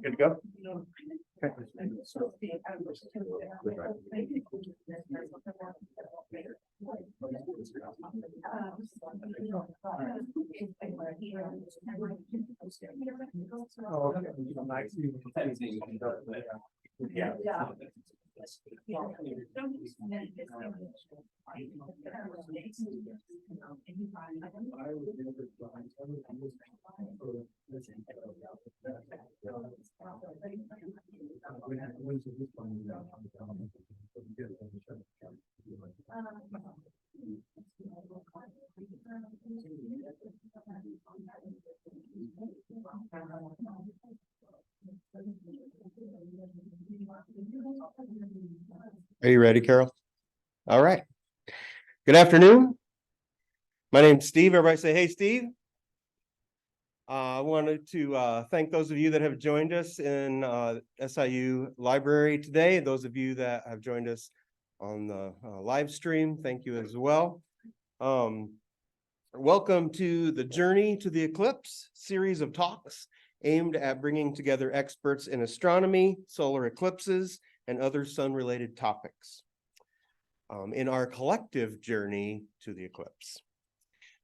Good to go? Yeah. Are you ready, Carol? All right. Good afternoon. My name's Steve. Everybody say, hey, Steve. I wanted to thank those of you that have joined us in SIU Library today. Those of you that have joined us on the live stream, thank you as well. Welcome to the Journey to the Eclipse series of talks aimed at bringing together experts in astronomy, solar eclipses, and other sun-related topics in our collective journey to the eclipse.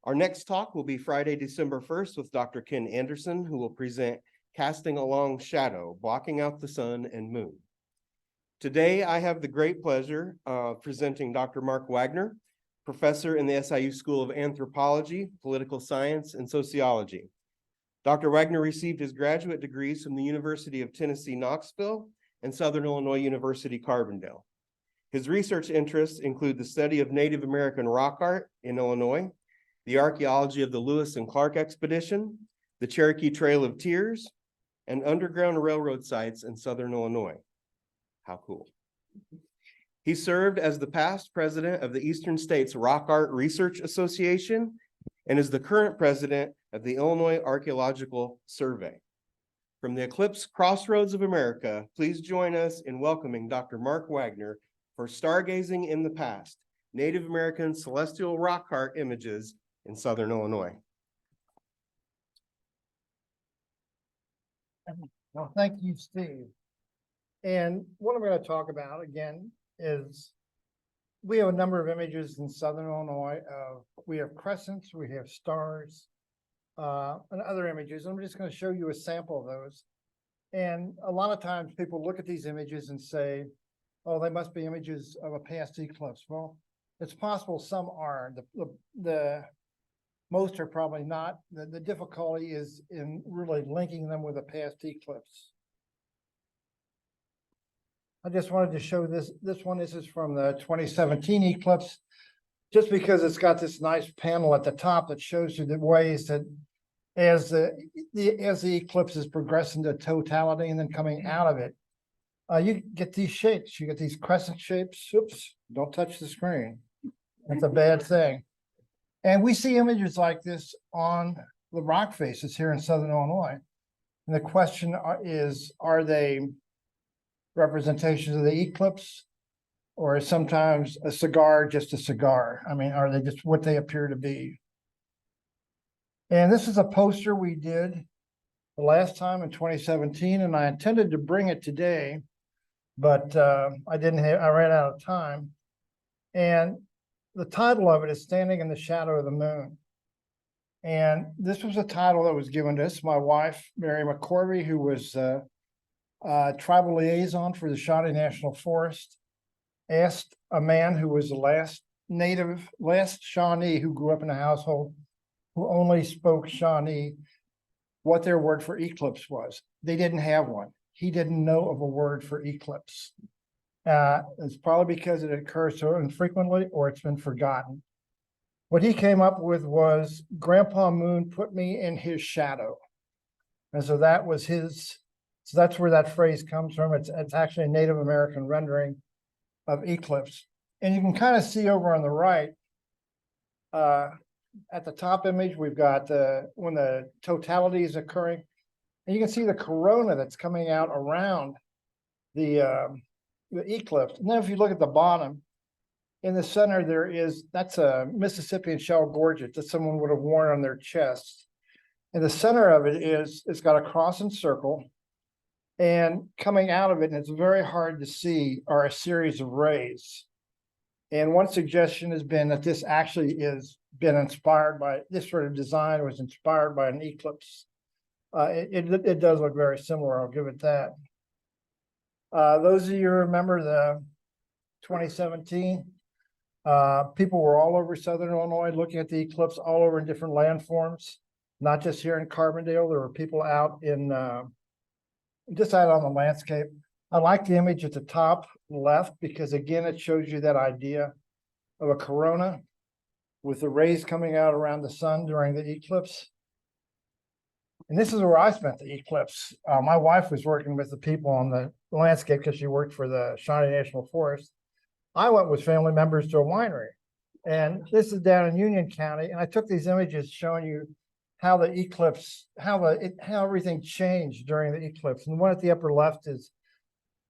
Our next talk will be Friday, December 1st with Dr. Ken Anderson, who will present Casting a Long Shadow, Blocking Out the Sun and Moon. Today, I have the great pleasure of presenting Dr. Mark Wagner, professor in the SIU School of Anthropology, Political Science, and Sociology. Dr. Wagner received his graduate degrees from the University of Tennessee, Knoxville, and Southern Illinois University, Carbondale. His research interests include the study of Native American rock art in Illinois, the archaeology of the Lewis and Clark expedition, the Cherokee Trail of Tears, and underground railroad sites in Southern Illinois. How cool. He served as the past president of the Eastern States Rock Art Research Association and is the current president of the Illinois Archaeological Survey. From the Eclipse Crossroads of America, please join us in welcoming Dr. Mark Wagner for Stargazing in the Past, Native American Celestial Rock Art Images in Southern Illinois. Well, thank you, Steve. And what I'm going to talk about again is we have a number of images in Southern Illinois. We have crescents, we have stars, and other images. I'm just going to show you a sample of those. And a lot of times people look at these images and say, oh, they must be images of a past eclipse. Well, it's possible some are. The most are probably not. The difficulty is in really linking them with a past eclipse. I just wanted to show this one. This is from the 2017 eclipse, just because it's got this nice panel at the top that shows you the ways that as the eclipse is progressing to totality and then coming out of it, you get these shapes. You get these crescent shapes. Oops, don't touch the screen. That's a bad thing. And we see images like this on the rock faces here in Southern Illinois. And the question is, are they representations of the eclipse, or is sometimes a cigar just a cigar? I mean, are they just what they appear to be? And this is a poster we did the last time in 2017, and I intended to bring it today, but I ran out of time. And the title of it is Standing in the Shadow of the Moon. And this was a title that was given to us. My wife, Mary McCorvey, who was tribal liaison for the Shawnee National Forest, asked a man who was the last Shawnee who grew up in a household who only spoke Shawnee what their word for eclipse was. They didn't have one. He didn't know of a word for eclipse. It's probably because it occurs so infrequently or it's been forgotten. What he came up with was Grandpa Moon put me in his shadow. And so that was his. So that's where that phrase comes from. It's actually a Native American rendering of eclipse. And you can kind of see over on the right, at the top image, we've got when the totality is occurring. And you can see the corona that's coming out around the eclipse. And then if you look at the bottom, in the center, that's a Mississippian shell gorget that someone would have worn on their chest. In the center of it's got a cross and circle. And coming out of it, and it's very hard to see, are a series of rays. And one suggestion has been that this actually is been inspired by, this sort of design was inspired by an eclipse. It does look very similar, I'll give it that. Those of you who remember the 2017, people were all over Southern Illinois looking at the eclipse, all over in different landforms, not just here in Carbondale. There were people out in, just out on the landscape. I like the image at the top left because again, it shows you that idea of a corona with the rays coming out around the sun during the eclipse. And this is where I spent the eclipse. My wife was working with the people on the landscape because she worked for the Shawnee National Forest. I went with family members to a winery. And this is down in Union County. And I took these images showing you how the eclipse, how everything changed during the eclipse. And the one at the upper left is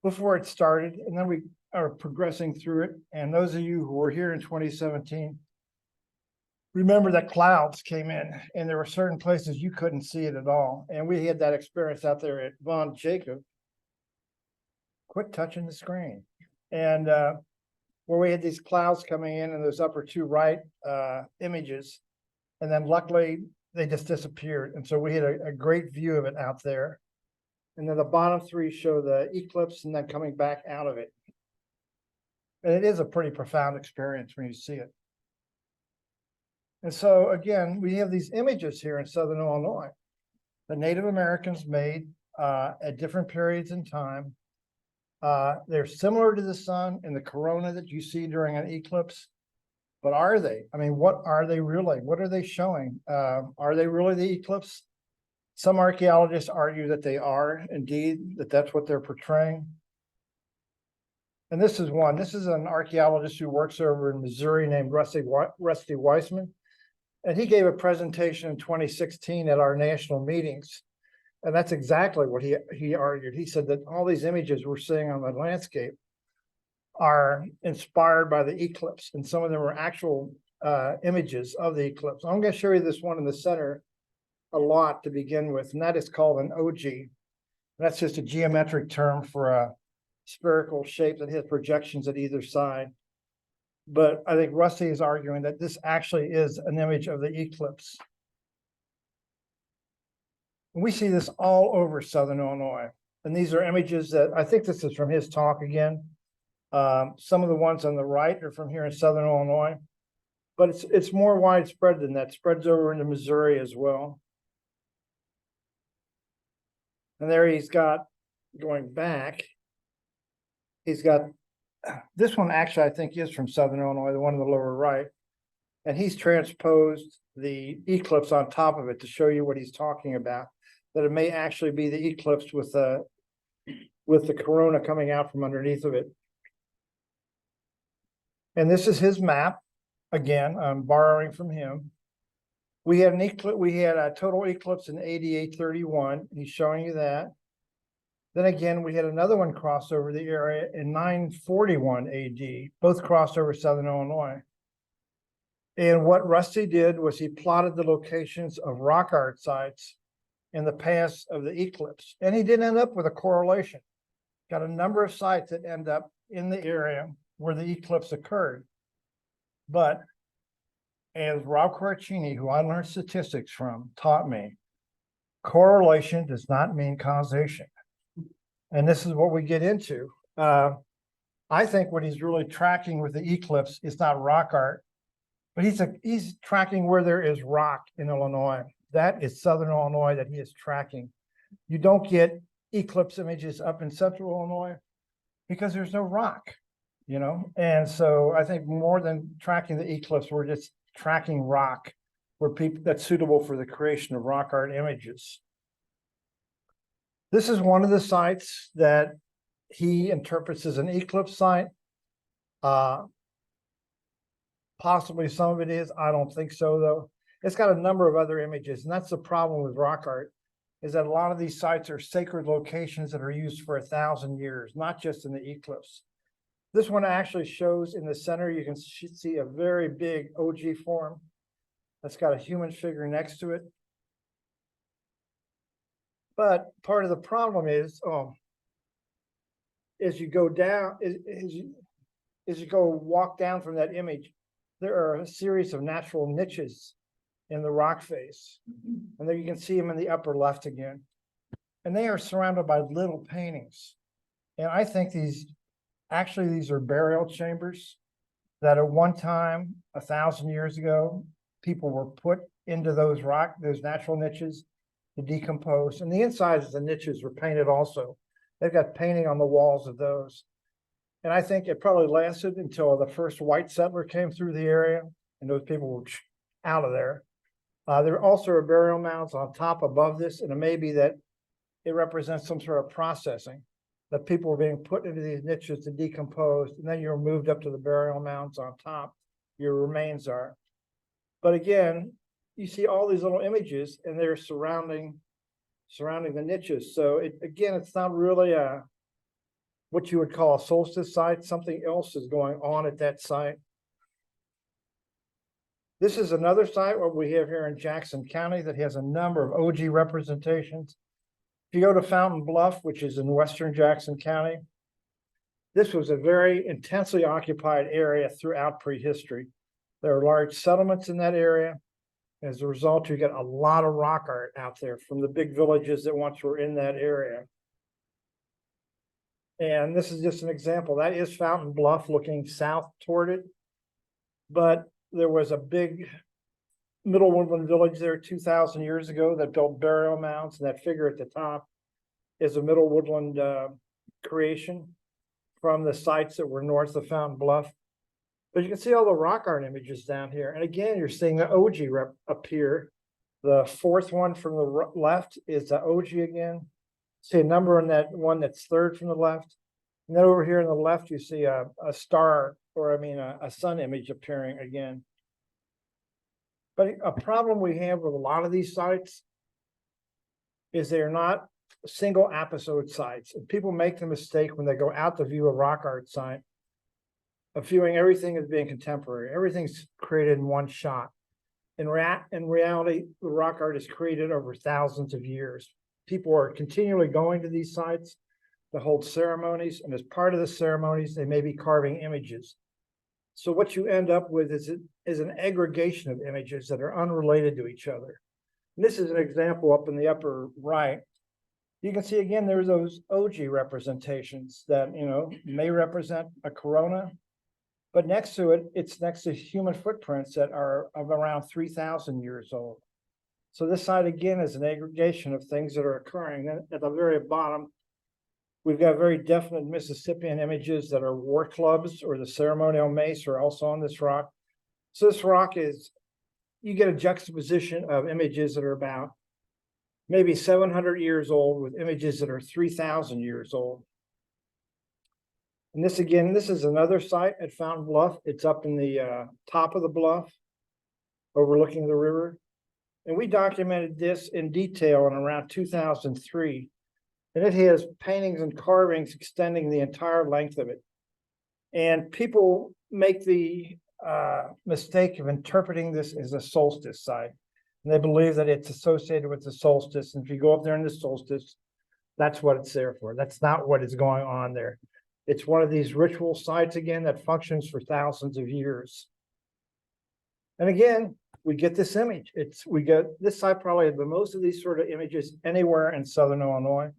before it started, and then we are progressing through it. And those of you who were here in 2017, remember that clouds came in and there were certain places you couldn't see it at all. And we had that experience out there at Von Jacob. Quit touching the screen. And where we had these clouds coming in and those upper two right images. And then luckily they just disappeared. And so we had a great view of it out there. And then the bottom three show the eclipse and then coming back out of it. And it is a pretty profound experience when you see it. And so again, we have these images here in Southern Illinois that Native Americans made at different periods in time. They're similar to the sun and the corona that you see during an eclipse. But are they? I mean, what are they really? What are they showing? Are they really the eclipse? Some archaeologists argue that they are indeed, that that's what they're portraying. And this is one. This is an archaeologist who works over in Missouri named Rusty Weissman. And he gave a presentation in 2016 at our national meetings. And that's exactly what he argued. He said that all these images we're seeing on the landscape are inspired by the eclipse. And some of them are actual images of the eclipse. I'm going to show you this one in the center a lot to begin with, and that is called an OG. That's just a geometric term for a spherical shape that has projections at either side. But I think Rusty is arguing that this actually is an image of the eclipse. And we see this all over Southern Illinois. And these are images that, I think this is from his talk again. Some of the ones on the right are from here in Southern Illinois. But it's more widespread than that. It spreads over into Missouri as well. And there he's got, going back, he's got, this one actually I think is from Southern Illinois, the one in the lower right. And he's transposed the eclipse on top of it to show you what he's talking about, that it may actually be the eclipse with the corona coming out from underneath of it. And this is his map. Again, I'm borrowing from him. We had an eclipse, we had a total eclipse in 8831. He's showing you that. Then again, we had another one cross over the area in 941 AD, both crossed over Southern Illinois. And what Rusty did was he plotted the locations of rock art sites in the paths of the eclipse. And he did end up with a correlation. Got a number of sites that end up in the area where the eclipse occurred. But as Rob Quaracini, who I learned statistics from, taught me, correlation does not mean causation. And this is what we get into. I think what he's really tracking with the eclipse is not rock art, but he's tracking where there is rock in Illinois. That is Southern Illinois that he is tracking. You don't get eclipse images up in Central Illinois because there's no rock, you know? And so I think more than tracking the eclipse, we're just tracking rock where people that's suitable for the creation of rock art images. This is one of the sites that he interprets as an eclipse site. Possibly some of it is, I don't think so though. It's got a number of other images, and that's the problem with rock art. is that a lot of these sites are sacred locations that are used for 1,000 years, not just in the eclipse. This one actually shows in the center, you can see a very big OG form that's got a human figure next to it. But part of the problem is, as you go down, as you go walk down from that image, there are a series of natural niches in the rock face. And there you can see them in the upper left again. And they are surrounded by little paintings. And I think these are burial chambers that at one time, 1,000 years ago, people were put into those natural niches to decompose. And the insides of the niches were painted also. They've got painting on the walls of those. And I think it probably lasted until the first white settler came through the area, and those people were out of there. There also are burial mounds on top above this, and it may be that it represents some sort of processing, that people were being put into these niches to decompose, and then you're moved up to the burial mounds on top, your remains are. But again, you see all these little images, and they're surrounding the niches. So it's not really what you would call a solstice site. Something else is going on at that site. This is another site what we have here in Jackson County that has a number of OG representations. If you go to Fountain Bluff, which is in western Jackson County, this was a very intensely occupied area throughout prehistory. There are large settlements in that area. As a result, you get a lot of rock art out there from the big villages that once were in that area. And this is just an example. That is Fountain Bluff looking south toward it. But there was a big Middle Woodland village there 2,000 years ago that built burial mounds, and that figure at the top is a Middle Woodland creation from the sites that were north of Fountain Bluff. But you can see all the rock art images down here. And again, you're seeing the OG appear. The fourth one from the left is the OG again. See a number on that one that's third from the left. And then over here on the left, you see a star, or a sun image appearing again. But a problem we have with a lot of these sites is they're not single episode sites. And people make the mistake when they go out to view a rock art site of viewing everything as being contemporary. Everything's created in one shot. In reality, the rock art is created over thousands of years. People are continually going to these sites to hold ceremonies, and as part of the ceremonies, they may be carving images. So what you end up with is an aggregation of images that are unrelated to each other. And this is an example up in the upper right. You can see again, there's those OG representations that, may represent a corona, but next to it, it's next to human footprints that are of around 3,000 years old. So this side again is an aggregation of things that are occurring. And at the very bottom, we've got very definite Mississippian images that are war clubs, or the ceremonial mace are also on this rock. So this rock you get a juxtaposition of images that are about maybe 700 years old with images that are 3,000 years old. And this is another site at Fountain Bluff. It's up in the top of the bluff, overlooking the river. And we documented this in detail in around 2003. And it has paintings and carvings extending the entire length of it. And people make the mistake of interpreting this as a solstice site. And they believe that it's associated with the solstice. And if you go up there in the solstice, that's what it's there for. That's not what is going on there. It's one of these ritual sites again that functions for thousands of years. And again, we get this image. We get this site probably has the most of these sort of images anywhere in Southern Illinois.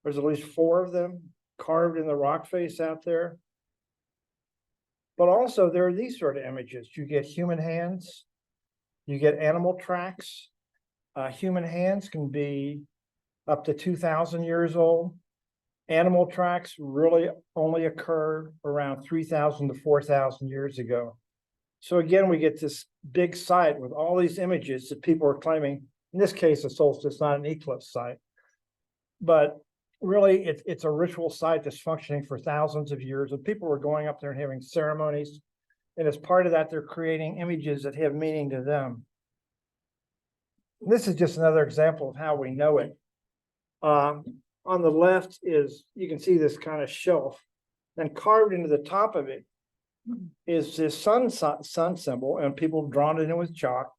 There's at least 4 of them carved in the rock face out there. But also there are these sort of images. You get human hands, you get animal tracks. Human hands can be up to 2,000 years old. Animal tracks really only occur around 3,000 to 4,000 years ago. So again, we get this big site with all these images that people are claiming, in this case, a solstice, not an eclipse site. But really, it's a ritual site that's functioning for thousands of years, and people were going up there and having ceremonies. And as part of that, they're creating images that have meaning to them. This is just another example of how we know it. On the left is, you can see this kind of shelf. Then carved into the top of it is this sun symbol, and people have drawn it in with chalk,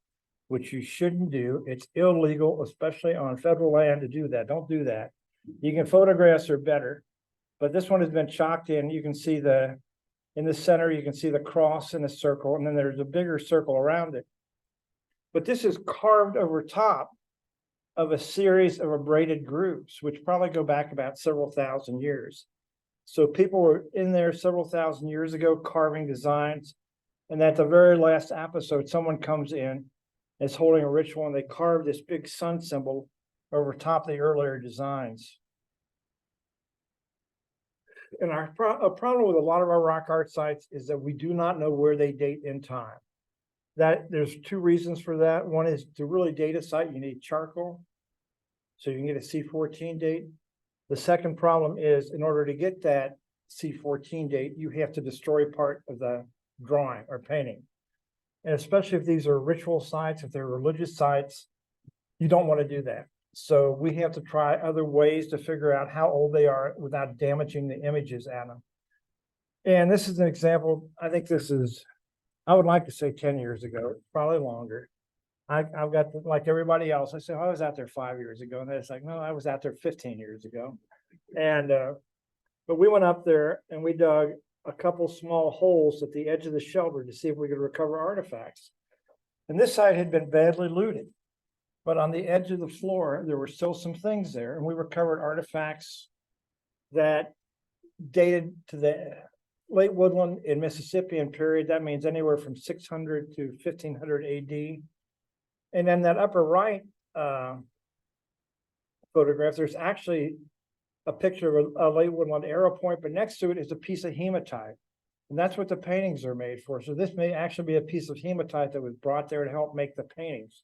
which you shouldn't do. It's illegal, especially on federal land, to do that. Don't do that. You can photographs are better, but this one has been chalked in. You can see in the center, you can see the cross in a circle, and then there's a bigger circle around it. But this is carved over top of a series of abraded grooves, which probably go back about several thousand years. So people were in there several thousand years ago carving designs. And at the very last episode, someone comes in, is holding a ritual, and they carve this big sun symbol over top of the earlier designs. And a problem with a lot of our rock art sites is that we do not know where they date in time. That there's two reasons for that. One is to really date a site, you need charcoal, so you can get a C14 date. The second problem is, in order to get that C14 date, you have to destroy part of the drawing or painting. And especially if these are ritual sites, if they're religious sites, you don't want to do that. So we have to try other ways to figure out how old they are without damaging the images at them. And this is an example. I think this is, I would like to say 10 years ago, probably longer. I've got, like everybody else, I say, oh, I was out there 5 years ago. And it's like, no, I was out there 15 years ago. And, but we went up there and we dug a couple small holes at the edge of the shelter to see if we could recover artifacts. And this site had been badly looted, but on the edge of the floor, there were still some things there. And we recovered artifacts that dated to the late woodland in Mississippian period. That means anywhere from 600 to 1500 AD. And then that upper right photograph, there's actually a picture of a late woodland arrow point, but next to it is a piece of hematite. And that's what the paintings are made for. So this may actually be a piece of hematite that was brought there to help make the paintings.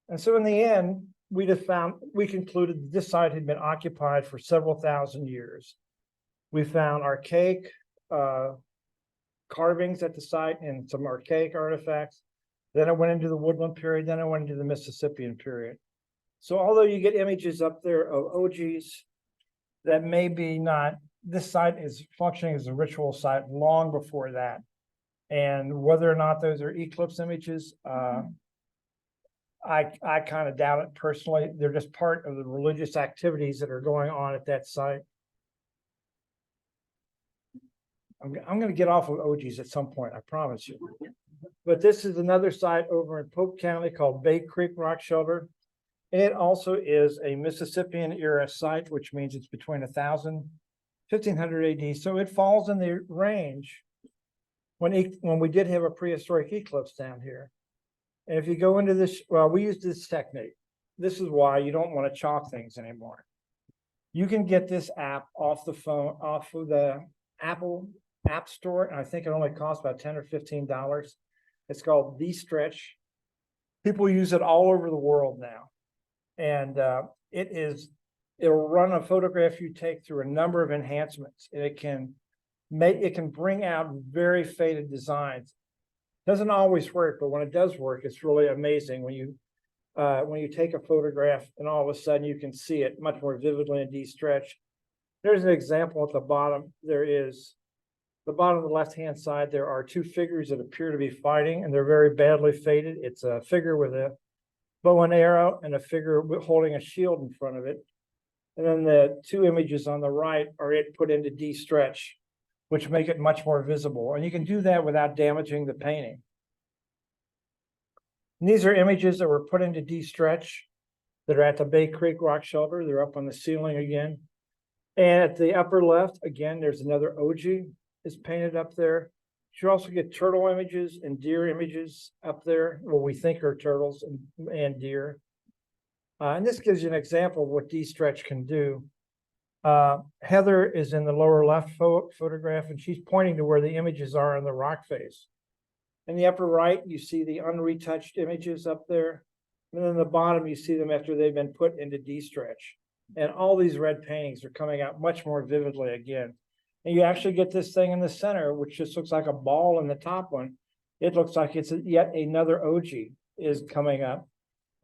And so in the end, we concluded this site had been occupied for several thousand years. We found archaic carvings at the site and some archaic artifacts. Then it went into the woodland period, then it went into the Mississippian period. So although you get images up there of OGs that may be not, this site is functioning as a ritual site long before that. And whether or not those are eclipse images, I kind of doubt it personally. They're just part of the religious activities that are going on at that site. I'm going to get off of OGs at some point, I promise you. But this is another site over in Polk County called Bay Creek Rock Shelter. And it also is a Mississippian era site, which means it's between 1500 AD. So it falls in the range when we did have a prehistoric eclipse down here. And if you go into this, well, we use this technique. This is why you don't want to chalk things anymore. You can get this app off the phone, off of the Apple App Store, and I think it only costs about $10 or $15. It's called D-Stretch. People use it all over the world now. And it'll run a photograph you take through a number of enhancements, and it can bring out very faded designs. Doesn't always work, but when it does work, it's really amazing when you take a photograph and all of a sudden you can see it much more vividly in D-Stretch. There's an example at the bottom. There is the bottom of the left-hand side. There are two figures that appear to be fighting, and they're very badly faded. It's a figure with a bow and arrow and a figure holding a shield in front of it. And then the two images on the right are put into D-Stretch, which make it much more visible. And you can do that without damaging the painting. And these are images that were put into D-Stretch that are at the Bay Creek Rock Shelter. They're up on the ceiling again. And at the upper left, again, there's another OG is painted up there. You also get turtle images and deer images up there, what we think are turtles and deer. And this gives you an example of what D-Stretch can do. Heather is in the lower left photograph, and she's pointing to where the images are in the rock face. In the upper right, you see the unretouched images up there. And then the bottom, you see them after they've been put into D-Stretch. And all these red paintings are coming out much more vividly again. And you actually get this thing in the center, which just looks like a ball in the top one. It looks like it's yet another OG is coming up.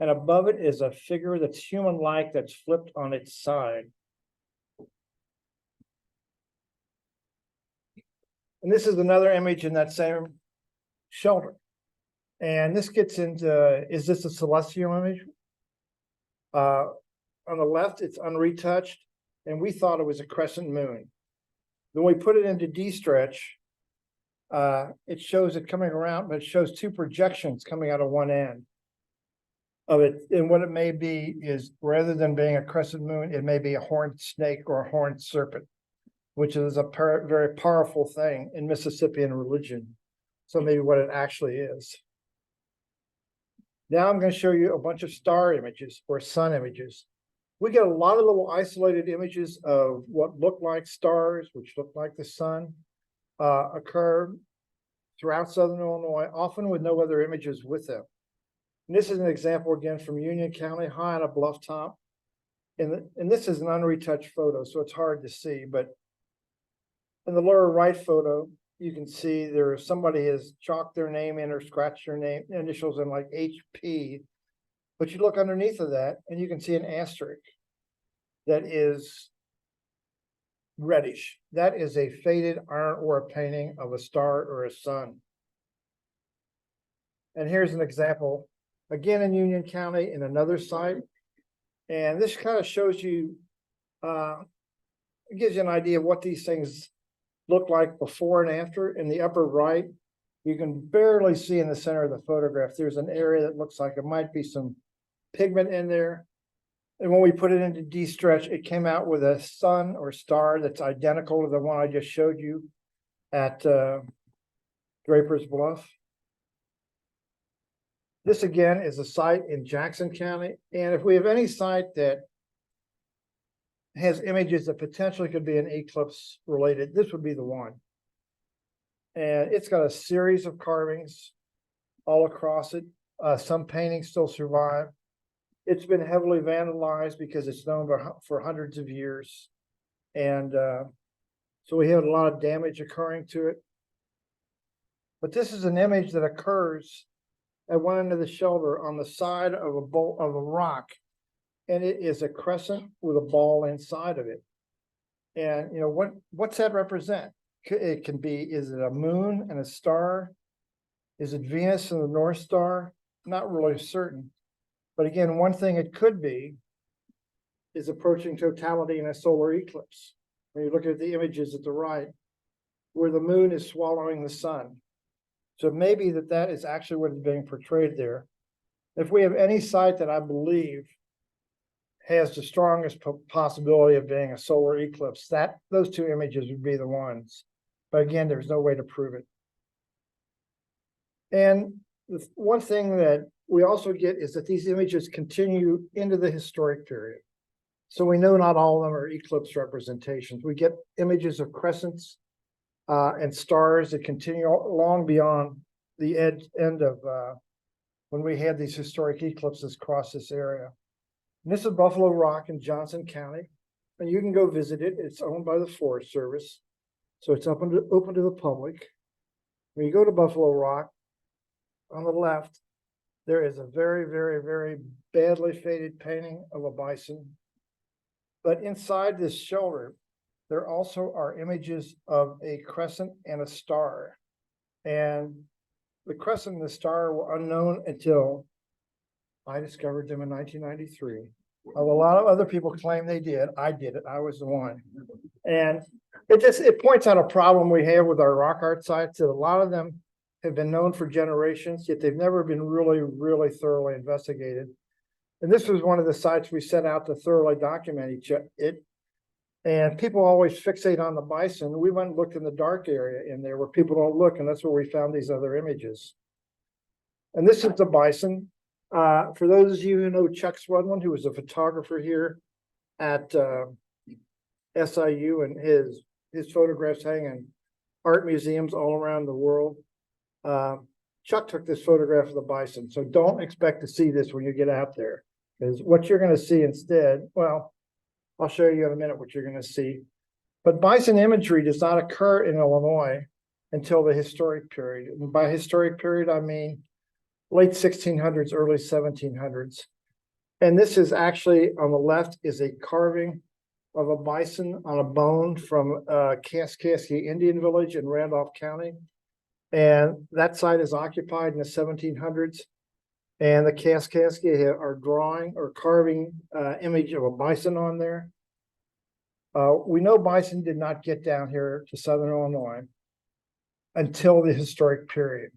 And above it is a figure that's human-like that's flipped on its side. And this is another image in that same shelter. And this gets into, is this a celestial image? On the left, it's unretouched, and we thought it was a crescent moon. Then we put it into D-stretch. It shows it coming around, but it shows two projections coming out of one end of it. And what it may be is, rather than being a crescent moon, it may be a horned snake or a horned serpent, which is a very powerful thing in Mississippian religion. So maybe what it actually is. Now I'm going to show you a bunch of star images or sun images. We get a lot of little isolated images of what look like stars, which look like the sun, occur throughout Southern Illinois, often with no other images with them. And this is an example again from Union County, high on a bluff top. And this is an unretouched photo, so it's hard to see. But in the lower right photo, you can see somebody has chalked their name in or scratched their name initials in like HP. But you look underneath of that and you can see an asterisk that is reddish. That is a faded iron ore painting of a star or a sun. And here's an example, again in Union County in another site. And this kind of shows you, it gives you an idea of what these things look like before and after. In the upper right, you can barely see in the center of the photograph, there's an area that looks like it might be some pigment in there. And when we put it into D-stretch, it came out with a sun or star that's identical to the one I just showed you at Draper's Bluff. This again is a site in Jackson County. And if we have any site that has images that potentially could be an eclipse related, this would be the one. And it's got a series of carvings all across it. Some paintings still survive. It's been heavily vandalized because it's known for hundreds of years. And so we have a lot of damage occurring to it. But this is an image that occurs at one end of the shelter on the side of a rock. And it is a crescent with a ball inside of it. And you know, what's that represent? It can be, is it a moon and a star? Is it Venus and the North Star? Not really certain. But again, one thing it could be is approaching totality in a solar eclipse. When you look at the images at the right, where the moon is swallowing the sun. So maybe that is actually what is being portrayed there. If we have any site that I believe has the strongest possibility of being a solar eclipse, those two images would be the ones. But again, there's no way to prove it. And the one thing that we also get is that these images continue into the historic period. So we know not all of them are eclipse representations. We get images of crescents and stars that continue long beyond the end of when we had these historic eclipses across this area. And this is Buffalo Rock in Johnson County, and you can go visit it. It's owned by the Forest Service, so it's open to the public. When you go to Buffalo Rock, on the left, there is a very, very, very badly faded painting of a bison. But inside this shelter, there also are images of a crescent and a star. And the crescent and the star were unknown until I discovered them in 1993. A lot of other people claim they did. I did it. I was the one. And it points out a problem we have with our rock art sites, that a lot of them have been known for generations, yet they've never been really, really thoroughly investigated. And this was one of the sites we set out to thoroughly document it. And people always fixate on the bison. We went and looked in the dark area in there where people don't look, and that's where we found these other images. And this is the bison. For those of you who know Chuck Swedlund, who was a photographer here at SIU, and his photographs hang in art museums all around the world. Chuck took this photograph of the bison, so don't expect to see this when you get out there, because what you're going to see instead, well, I'll show you in a minute what you're going to see. But bison imagery does not occur in Illinois until the historic period. And by historic period, I mean late 1600s, early 1700s. And this is actually on the left is a carving of a bison on a bone from Kaskaskia Indian Village in Randolph County. And that site is occupied in the 1700s. And the Kaskaskia are drawing or carving image of a bison on there. We know bison did not get down here to Southern Illinois until the historic period.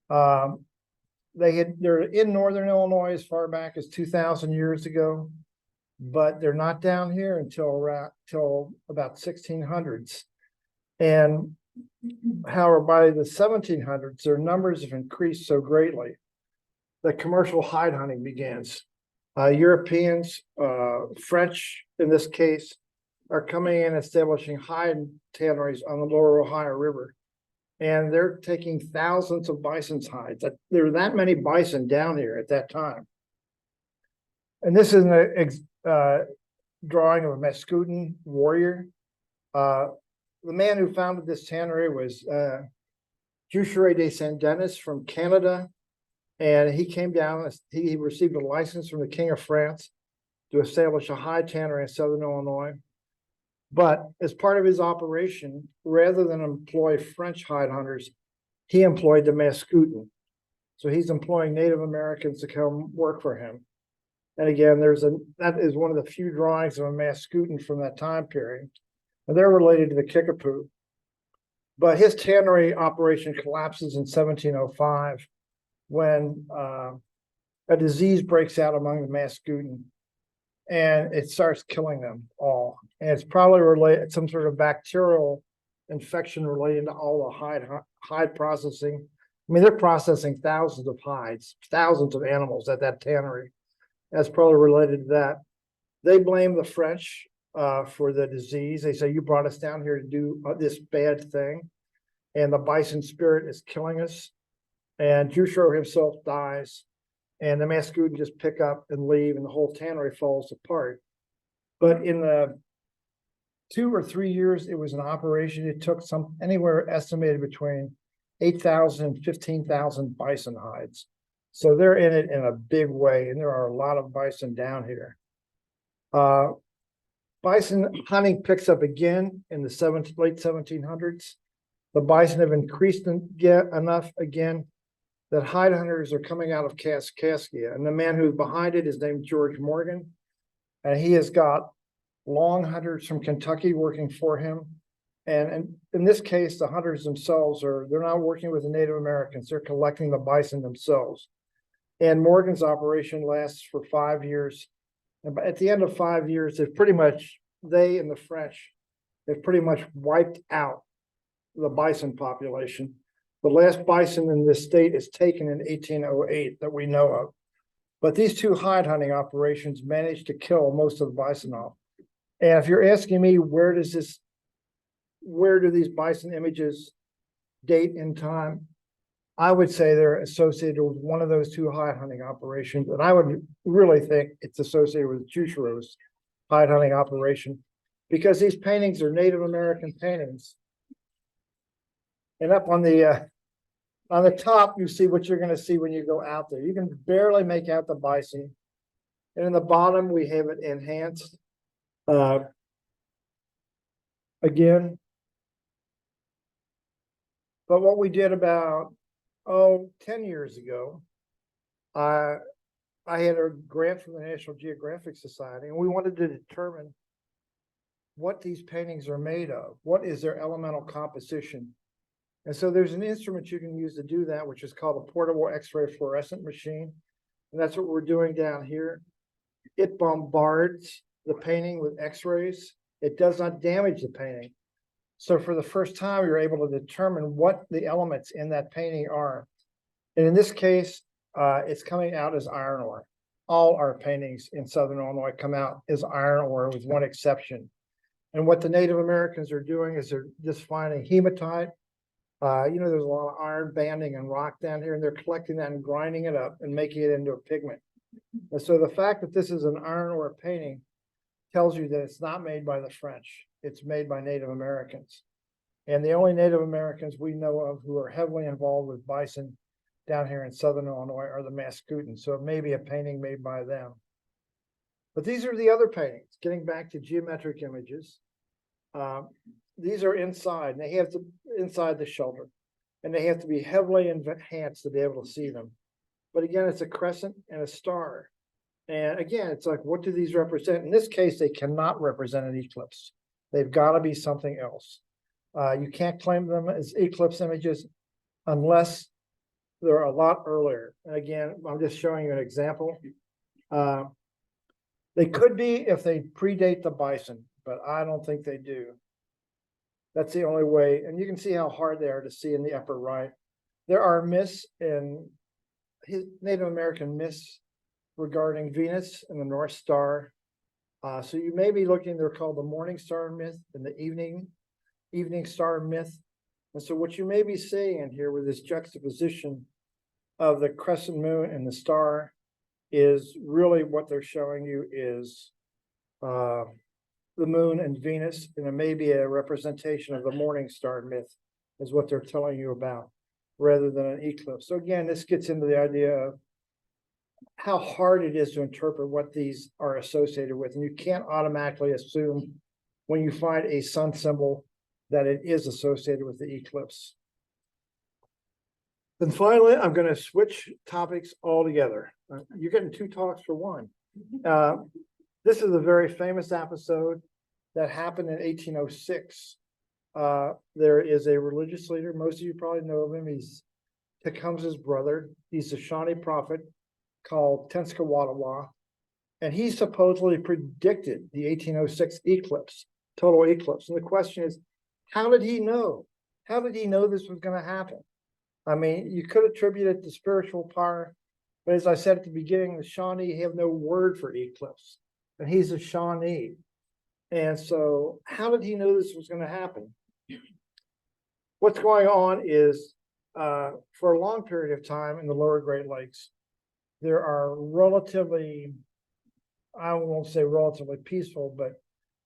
They're in Northern Illinois as far back as 2,000 years ago, but they're not down here until about 1600s. And however, by the 1700s, their numbers have increased so greatly that commercial hide hunting begins. Europeans, French in this case, are coming in and establishing hide tanneries on the lower Ohio River. And they're taking thousands of bison's hides. There are that many bison down here at that time. And this is a drawing of a Mascoutin warrior. The man who founded this tannery was Juchereau de Saint-Denis from Canada. And he came down, he received a license from the King of France to establish a hide tannery in Southern Illinois. But as part of his operation, rather than employ French hide hunters, he employed the Mascoutin. So he's employing Native Americans to come work for him. And again, that is one of the few drawings of a Mascoutin from that time period. And they're related to the Kickapoo. But his tannery operation collapses in 1705 when a disease breaks out among the Mascoutin. And it starts killing them all. And it's probably related some sort of bacterial infection related to all the hide processing. I mean, they're processing thousands of hides, thousands of animals at that tannery. That's probably related to that. They blame the French for the disease. They say, you brought us down here to do this bad thing. And the bison spirit is killing us. And Juchereau himself dies. And the Mascoutin just pick up and leave, and the whole tannery falls apart. But in the 2 or 3 years it was in operation, it took anywhere estimated between 8,000 and 15,000 bison hides. So they're in it in a big way, and there are a lot of bison down here. Bison hunting picks up again in the late 1700s. The bison have increased enough again that hide hunters are coming out of Kaskaskia. And the man who's behind it is named George Morgan. And he has got long hunters from Kentucky working for him. And in this case, the hunters themselves they're not working with the Native Americans, they're collecting the bison themselves. And Morgan's operation lasts for 5 years. And at the end of 5 years, they and the French, they've pretty much wiped out the bison population. The last bison in this state is taken in 1808 that we know of. But these two hide hunting operations managed to kill most of the bison off. And if you're asking me, where do these bison images date in time? I would say they're associated with one of those two hide hunting operations. And I would really think it's associated with Juchereau's hide hunting operation, because these paintings are Native American paintings. And up on the top, you see what you're going to see when you go out there. You can barely make out the bison. And in the bottom, we have it enhanced. Again. But what we did about, 10 years ago, I had a grant from the National Geographic Society, and we wanted to determine what these paintings are made of. What is their elemental composition? And so there's an instrument you can use to do that, which is called a portable X-ray fluorescent machine. And that's what we're doing down here. It bombards the painting with X-rays. It does not damage the painting. So for the first time, you're able to determine what the elements in that painting are. And in this case, it's coming out as iron ore. All our paintings in Southern Illinois come out as iron ore with one exception. And what the Native Americans are doing is they're just finding hematite. There's a lot of iron banding and rock down here, and they're collecting that and grinding it up and making it into a pigment. And so the fact that this is an iron ore painting tells you that it's not made by the French. It's made by Native Americans. And the only Native Americans we know of who are heavily involved with bison down here in southern Illinois are the Mascoutins, so it may be a painting made by them. But these are the other paintings, getting back to geometric images. These are inside, and they have to inside the shelter, and they have to be heavily enhanced to be able to see them. But again, it's a crescent and a star. And again, it's like, what do these represent? In this case, they cannot represent an eclipse. They've got to be something else. You can't claim them as eclipse images unless they're a lot earlier. And again, I'm just showing you an example. They could be if they predate the bison, but I don't think they do. That's the only way. And you can see how hard they are to see in the upper right. There are myths in Native American myths regarding Venus and the North Star. So you may be looking, they're called the morning star myth and the evening star myth. And so what you may be seeing in here with this juxtaposition of the crescent moon and the star is really what they're showing you is the moon and Venus, and it may be a representation of the morning star myth is what they're telling you about, rather than an eclipse. So again, this gets into the idea of how hard it is to interpret what these are associated with. And you can't automatically assume when you find a sun symbol that it is associated with the eclipse. Then finally, I'm going to switch topics altogether. You're getting 2 talks for one. This is a very famous episode that happened in 1806. There is a religious leader. Most of you probably know of him. He's Tecumseh's brother. He's a Shawnee prophet called Tenskwatawa. And he supposedly predicted the 1806 eclipse, total eclipse. And the question is, how did he know? How did he know this was going to happen? I mean, you could attribute it to spiritual power, but as I said at the beginning, the Shawnee have no word for eclipse, and he's a Shawnee. And so how did he know this was going to happen? What's going on is for a long period of time in the lower Great Lakes, there are relatively, I won't say relatively peaceful, but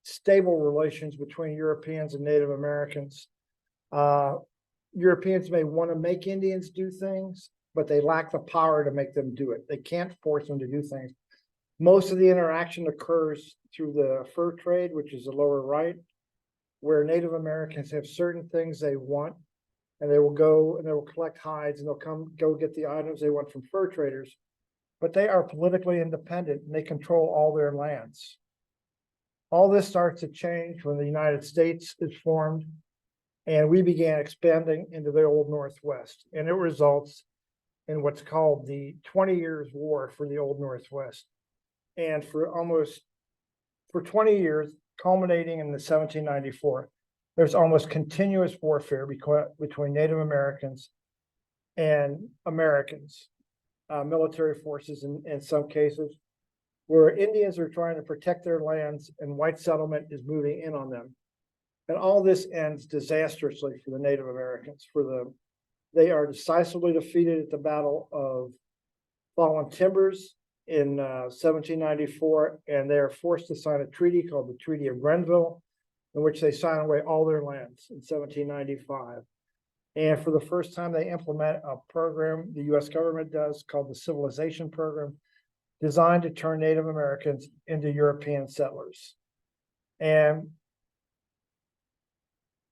stable relations between Europeans and Native Americans. Europeans may want to make Indians do things, but they lack the power to make them do it. They can't force them to do things. Most of the interaction occurs through the fur trade, which is the lower right, where Native Americans have certain things they want, and they will go and they will collect hides, and they'll go get the items they want from fur traders. But they are politically independent, and they control all their lands. All this starts to change when the United States is formed, and we began expanding into the Old Northwest. And it results in what's called the 20 Years' War for the Old Northwest. And for 20 years, culminating in the 1794, there's almost continuous warfare between Native Americans and Americans, military forces in some cases, where Indians are trying to protect their lands and white settlement is moving in on them. And all this ends disastrously for the Native Americans. They are decisively defeated at the Battle of Fallen Timbers in 1794, and they are forced to sign a treaty called the Treaty of Grenville, in which they sign away all their lands in 1795. And for the first time, they implement a program the U.S. government does called the Civilization Program, designed to turn Native Americans into European settlers. And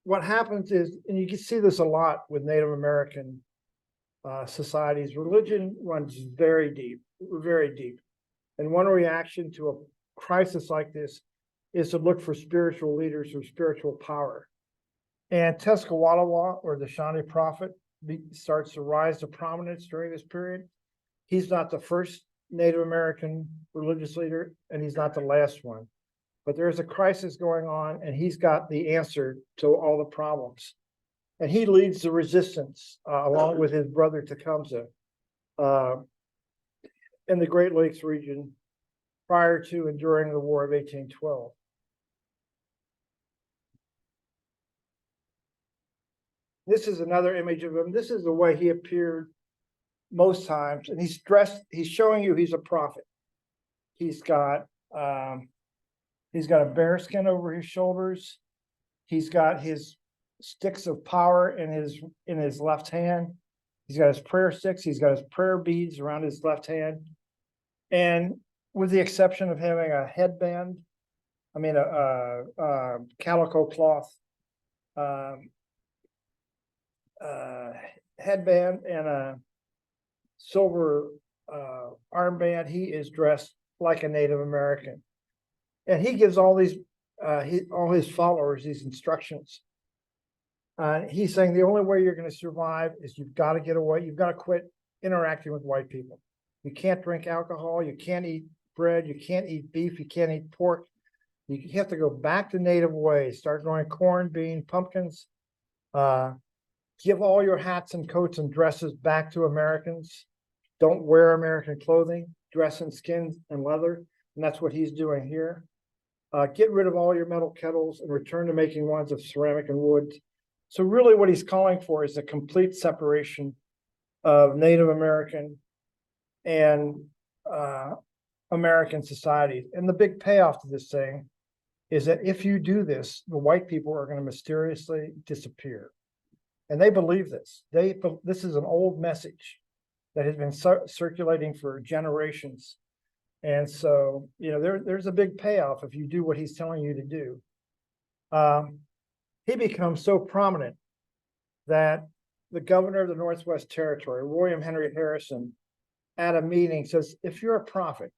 what happens is, and you can see this a lot with Native American societies, religion runs very deep, very deep. And one reaction to a crisis like this is to look for spiritual leaders or spiritual power. And Tenskwatawa, or the Shawnee prophet, starts to rise to prominence during this period. He's not the first Native American religious leader, and he's not the last one. But there's a crisis going on, and he's got the answer to all the problems. And he leads the resistance along with his brother Tecumseh in the Great Lakes region prior to and during the War of 1812. This is another image of him. This is the way he appeared most times, and he's dressed. He's showing you he's a prophet. He's got a bearskin over his shoulders. He's got his sticks of power in his left hand. He's got his prayer sticks. He's got his prayer beads around his left hand. And with the exception of having a headband, I mean, a calico cloth headband and a silver armband, he is dressed like a Native American. And he gives all these, all his followers these instructions. He's saying the only way you're going to survive is you've got to get away. You've got to quit interacting with white people. You can't drink alcohol. You can't eat bread. You can't eat beef. You can't eat pork. You have to go back to native ways. Start growing corn, bean, pumpkins. Give all your hats and coats and dresses back to Americans. Don't wear American clothing. Dress in skins and leather. And that's what he's doing here. Get rid of all your metal kettles and return to making ones of ceramic and wood. So really what he's calling for is a complete separation of Native American and American societies. And the big payoff to this thing is that if you do this, the white people are going to mysteriously disappear. And they believe this. This is an old message that has been circulating for generations. And so, you know, there's a big payoff if you do what he's telling you to do. He becomes so prominent that the governor of the Northwest Territory, William Henry Harrison, at a meeting says, if you are a prophet,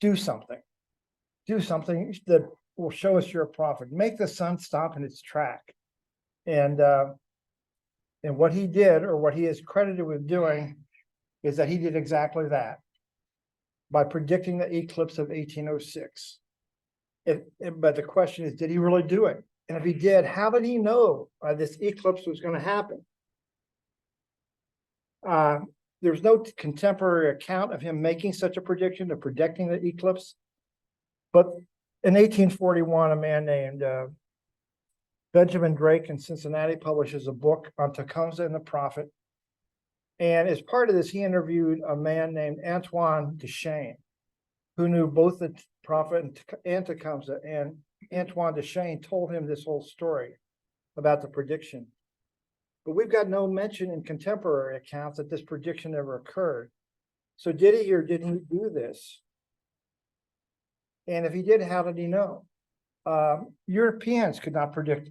do something. Do something that will show us you're a prophet. Make the sun stop in its track. And what he did, or what he is credited with doing, is that he did exactly that by predicting the eclipse of 1806. But the question is, did he really do it? And if he did, how did he know this eclipse was going to happen? There's no contemporary account of him making such a prediction, of predicting the eclipse. But in 1841, a man named Benjamin Drake in Cincinnati publishes a book on Tecumseh and the prophet. And as part of this, he interviewed a man named Antoine Deschênes, who knew both the prophet and Tecumseh. And Antoine Deschênes told him this whole story about the prediction. But we've got no mention in contemporary accounts that this prediction ever occurred. So did he or didn't he do this? And if he did, how did he know? Europeans could not predict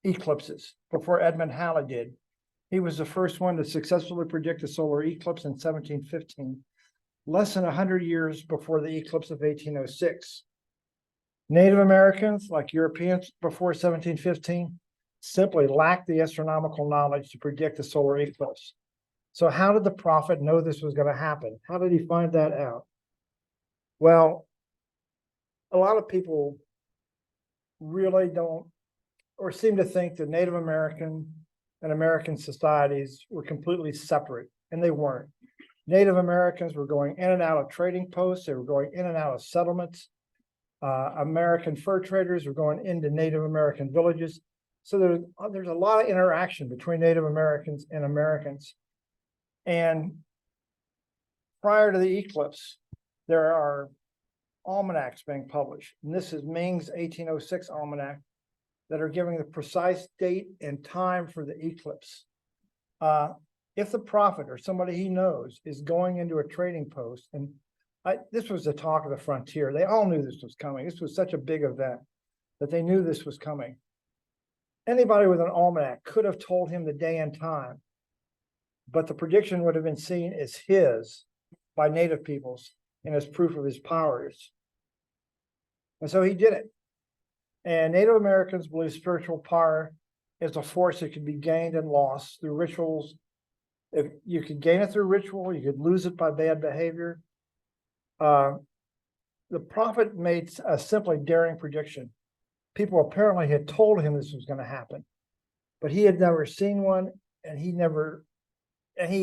eclipses before Edmund Halley did. He was the first one to successfully predict a solar eclipse in 1715, less than 100 years before the eclipse of 1806. Native Americans, like Europeans before 1715, simply lacked the astronomical knowledge to predict the solar eclipse. So how did the prophet know this was going to happen? How did he find that out? Well, a lot of people really don't, or seem to think that Native American and American societies were completely separate, and they weren't. Native Americans were going in and out of trading posts. They were going in and out of settlements. American fur traders were going into Native American villages. So there's a lot of interaction between Native Americans and Americans. And prior to the eclipse, there are almanacs being published. And this is Ming's 1806 almanac that are giving the precise date and time for the eclipse. If the prophet or somebody he knows is going into a trading post, and this was the talk of the frontier, they all knew this was coming. This was such a big event that they knew this was coming. Anybody with an almanac could have told him the day and time, but the prediction would have been seen as his by native peoples and as proof of his powers. And so he did it. And Native Americans believe spiritual power is a force that can be gained and lost through rituals. If you could gain it through ritual, you could lose it by bad behavior. The prophet made a simply daring prediction. People apparently had told him this was going to happen, but he had never seen one, and he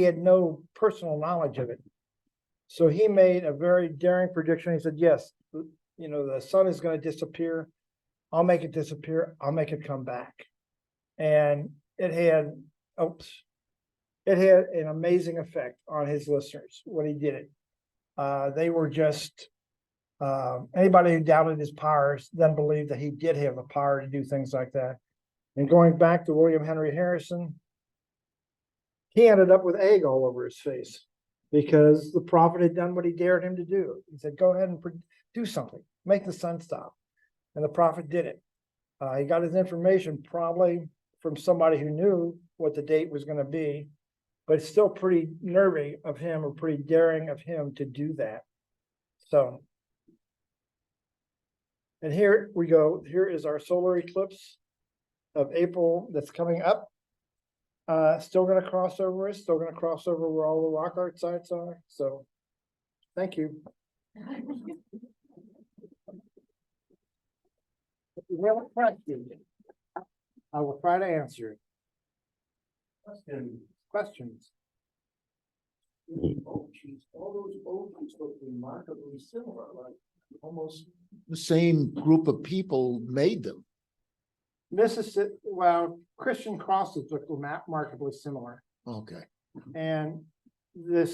had no personal knowledge of it. So he made a very daring prediction. He said, yes, you know, the sun is going to disappear. I'll make it disappear. I'll make it come back. And it had an amazing effect on his listeners when he did it. They were just, anybody who doubted his powers then believed that he did have the power to do things like that. And going back to William Henry Harrison, he ended up with egg all over his face because the prophet had done what he dared him to do. He said, go ahead and do something, make the sun stop. And the prophet did it. He got his information probably from somebody who knew what the date was going to be, but it's still pretty nervy of him, or pretty daring of him to do that. So, and here we go. Here is our solar eclipse of April that's coming up. Still going to cross over us, still going to cross over where all the rock art sites are. So, thank you. If you have a question, I will try to answer it. Questions? Oh, geez, all those oceans look remarkably similar, like almost the same group of people made them. Mississippi, well, Christian crosses look remarkably similar. Okay. And the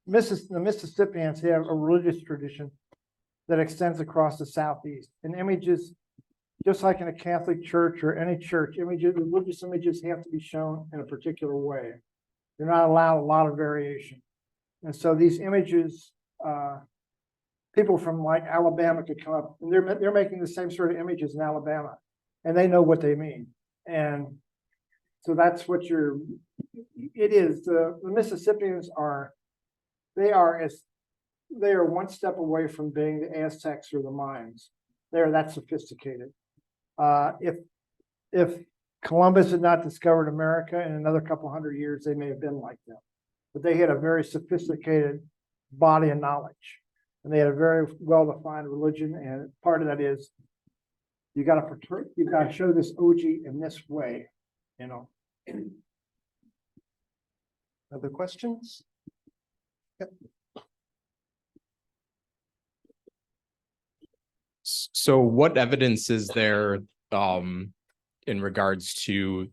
Mississippians have a religious tradition that extends across the Southeast. And images, just like in a Catholic church or any church, religious images have to be shown in a particular way. They're not allowed a lot of variation. And so these images, people from like Alabama could come up, and they're making the same sort of images in Alabama, and they know what they mean. And so that's what it is. The Mississippians are one step away from being the Aztecs or the Mayans. They're that sophisticated. If Columbus had not discovered America in another couple hundred years, they may have been like them. But they had a very sophisticated body of knowledge, and they had a very well-defined religion. And part of that is you got to show this OG in this way, you know. Other questions? Yep. So what evidence is there in regards to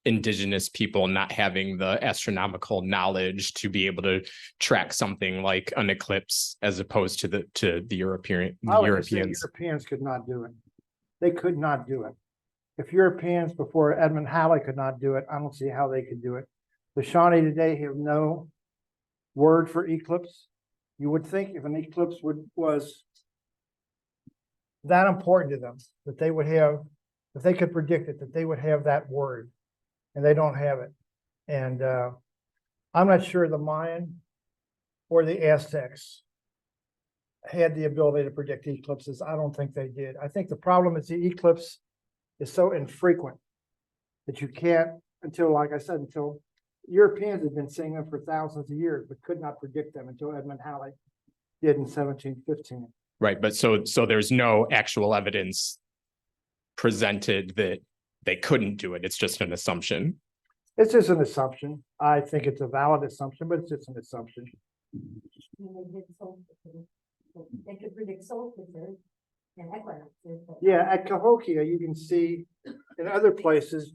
indigenous people not having the astronomical knowledge to be able to track something like an eclipse as opposed to the Europeans? Europeans could not do it. They could not do it. If Europeans before Edmund Halley could not do it, I don't see how they could do it. The Shawnee today have no word for eclipse. You would think if an eclipse was that important to them, that they would have, if they could predict it, that they would have that word, and they don't have it. And I'm not sure the Mayan or the Aztecs had the ability to predict eclipses. I don't think they did. I think the problem is the eclipse is so infrequent that you can't, like I said, until Europeans have been seeing them for thousands of years, but could not predict them until Edmund Halley did in 1715. Right, but so there's no actual evidence presented that they couldn't do it. It's just an assumption. It's just an assumption. I think it's a valid assumption, but it's just an assumption. They could predict solstices and equinoxes. Yeah, at Cahokia, you can see in other places,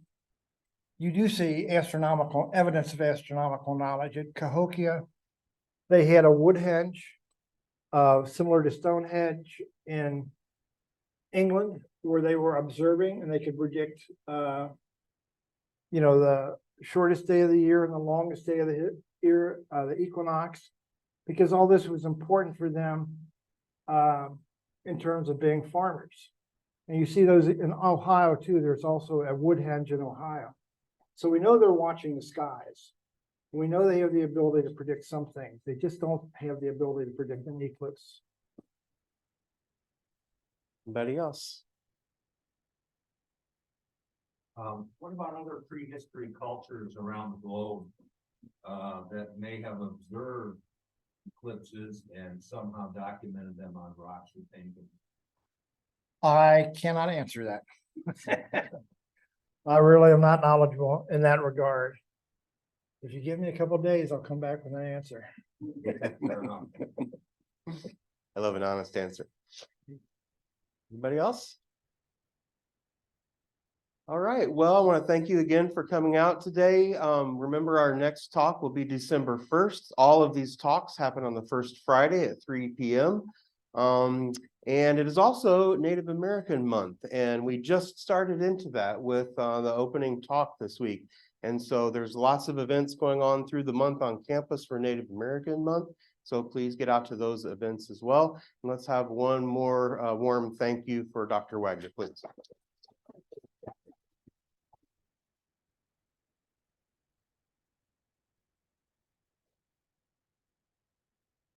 you do see evidence of astronomical knowledge. At Cahokia, they had a wood henge, similar to Stonehenge in England, where they were observing and they could predict, the shortest day of the year and the longest day of the year, the equinox, because all this was important for them in terms of being farmers. And you see those in Ohio too. There's also a wood henge in Ohio. So we know they're watching the skies. We know they have the ability to predict some things. They just don't have the ability to predict an eclipse. Anybody else? What about other prehistory cultures around the globe that may have observed eclipses and somehow documented them on rocks or paintings? I cannot answer that. I really am not knowledgeable in that regard. If you give me a couple of days, I'll come back with an answer. Fair enough. I love an honest answer. Anybody else? All right. Well, I want to thank you again for coming out today. Remember, our next talk will be December 1st. All of these talks happen on the first Friday at 3 p.m. And it is also Native American Month, and we just started into that with the opening talk this week. And so there's lots of events going on through the month on campus for Native American Month. So please get out to those events as well. And let's have one more warm thank you for Dr. Wagner, please.